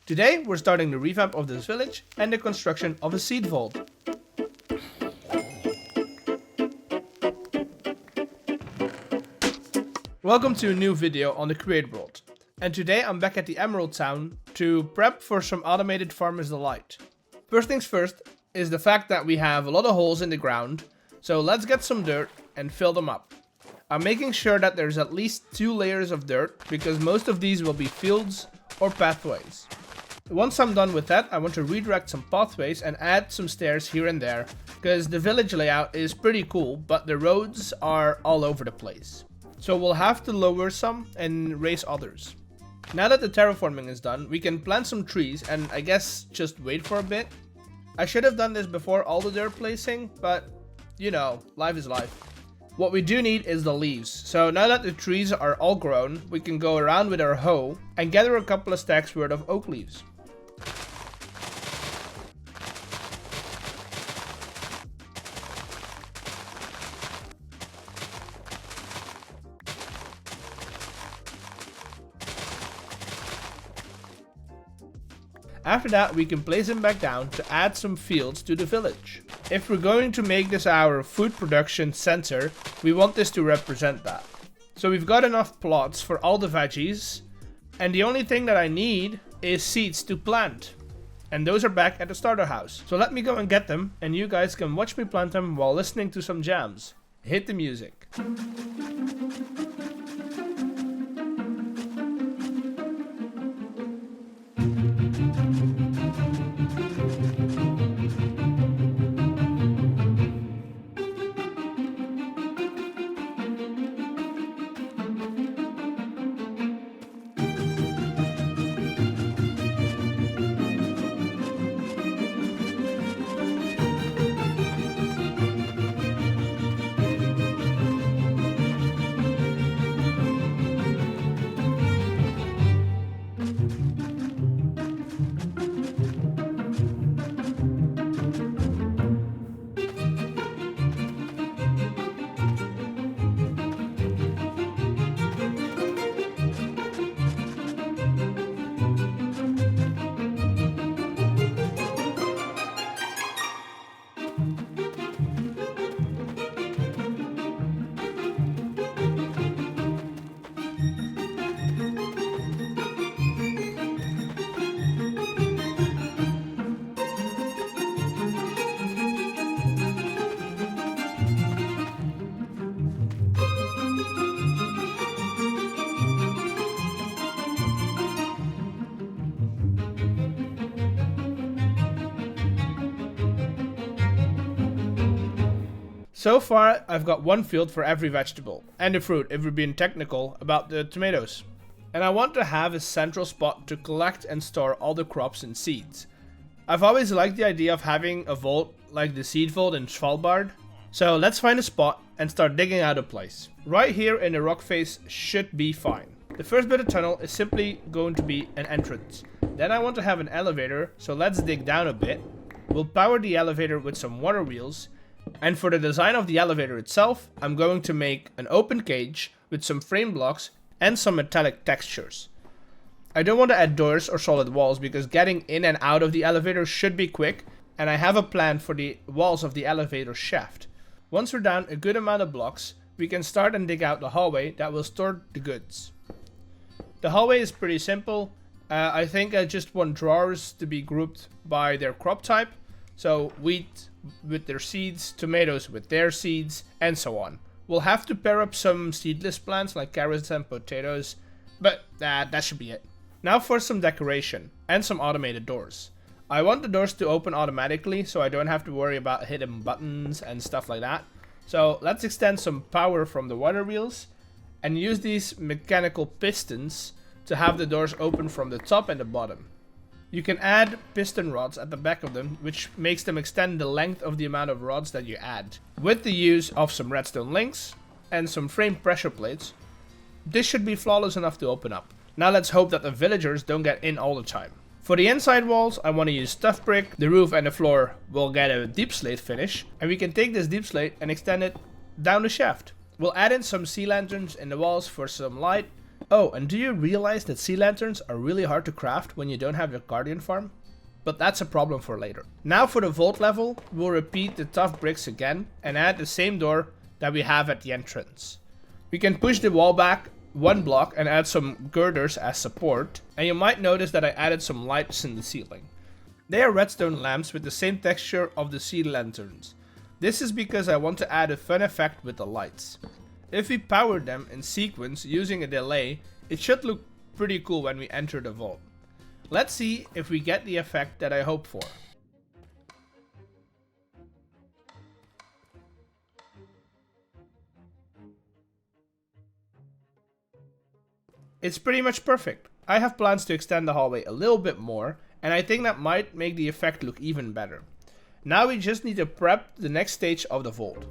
Today we're starting the revamp of this village and the construction of a seed vault. Welcome to a new video on the Create world, and today I'm back at the Emerald Town to prep for some automated farmer's delight. First things first is the fact that we have a lot of holes in the ground, so let's get some dirt and fill them up. I'm making sure that there's at least 2 layers of dirt because most of these will be fields or pathways. Once I'm done with that, I want to redirect some pathways and add some stairs here and there because the village layout is pretty cool, but the roads are all over the place. So we'll have to lower some and raise others. Now that the terraforming is done, we can plant some trees and I guess just wait for a bit. I should have done this before all the dirt placing, but you know, life is life. What we do need is the leaves. So now that the trees are all grown, we can go around with our hoe and gather a couple of stacks worth of oak leaves. After that, we can place them back down to add some fields to the village. If we're going to make this our food production center, we want this to represent that. So we've got enough plots for all the veggies, and the only thing that I need is seeds to plant. And those are back at the starter house. So let me go and get them, and you guys can watch me plant them while listening to some jams. Hit the music. So far, I've got 1 field for every vegetable, and the fruit if we're being technical about the tomatoes. And I want to have a central spot to collect and store all the crops and seeds. I've always liked the idea of having a vault like the seed vault in Svalbard. So let's find a spot and start digging out a place. Right here in the rock face should be fine. The first bit of tunnel is simply going to be an entrance. Then I want to have an elevator, so let's dig down a bit. We'll power the elevator with some water wheels. And for the design of the elevator itself, I'm going to make an open cage with some frame blocks and some metallic textures. I don't want to add doors or solid walls because getting in and out of the elevator should be quick, and I have a plan for the walls of the elevator shaft. Once we're down a good amount of blocks, we can start and dig out the hallway that will store the goods. The hallway is pretty simple. I think I just want drawers to be grouped by their crop type. So wheat with their seeds, tomatoes with their seeds, and so on. We'll have to pair up some seedless plants like carrots and potatoes, but that should be it. Now for some decoration and some automated doors. I want the doors to open automatically so I don't have to worry about hidden buttons and stuff like that. So let's extend some power from the water wheels and use these mechanical pistons to have the doors open from the top and the bottom. You can add piston rods at the back of them, which makes them extend the length of the amount of rods that you add. With the use of some redstone links and some frame pressure plates, this should be flawless enough to open up. Now let's hope that the villagers don't get in all the time. For the inside walls, I want to use stuff brick. The roof and the floor will get a deep slate finish, and we can take this deep slate and extend it down the shaft. We'll add in some sea lanterns in the walls for some light, Oh, and do you realize that sea lanterns are really hard to craft when you don't have your guardian farm? But that's a problem for later. Now for the vault level, we'll repeat the tough bricks again and add the same door that we have at the entrance. We can push the wall back one block and add some girders as support, and you might notice that I added some lights in the ceiling. They are redstone lamps with the same texture of the sea lanterns. This is because I want to add a fun effect with the lights. If we power them in sequence using a delay, it should look pretty cool when we enter the vault. Let's see if we get the effect that I hope for. It's pretty much perfect. I have plans to extend the hallway a little bit more, and I think that might make the effect look even better. Now we just need to prep the next stage of the vault.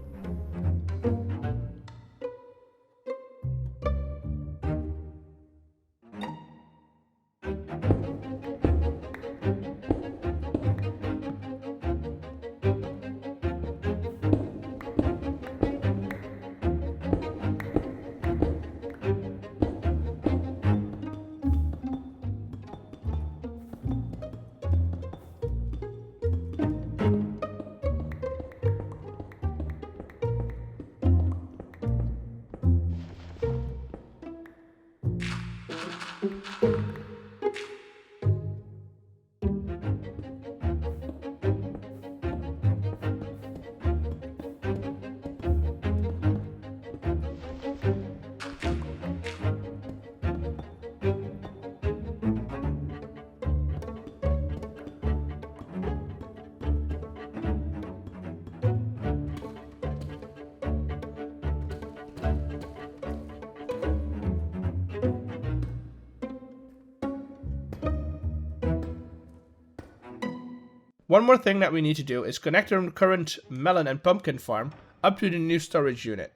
One more thing that we need to do is connect our current melon and pumpkin farm up to the new storage unit.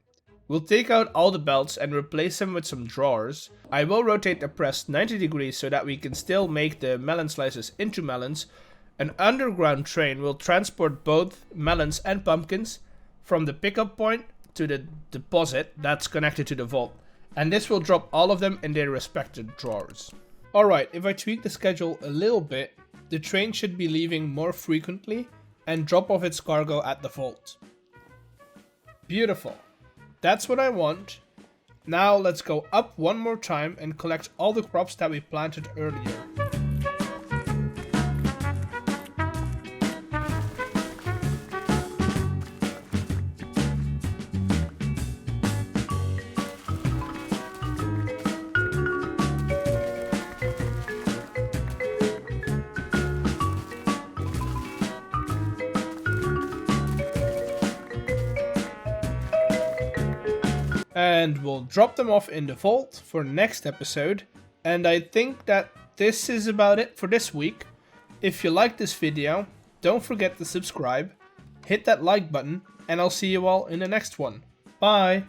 We'll take out all the belts and replace them with some drawers. I will rotate the press 90 degrees so that we can still make the melon slices into melons. An underground train will transport both melons and pumpkins from the pickup point to the deposit that's connected to the vault. And this will drop all of them in their respective drawers. Alright, if I tweak the schedule a little bit, the train should be leaving more frequently and drop off its cargo at the vault. Beautiful. That's what I want. Now let's go up one more time and collect all the crops that we planted earlier. And we'll drop them off in the vault for next episode. And I think that this is about it for this week. If you like this video, don't forget to subscribe, hit that like button, and I'll see you all in the next one. Bye!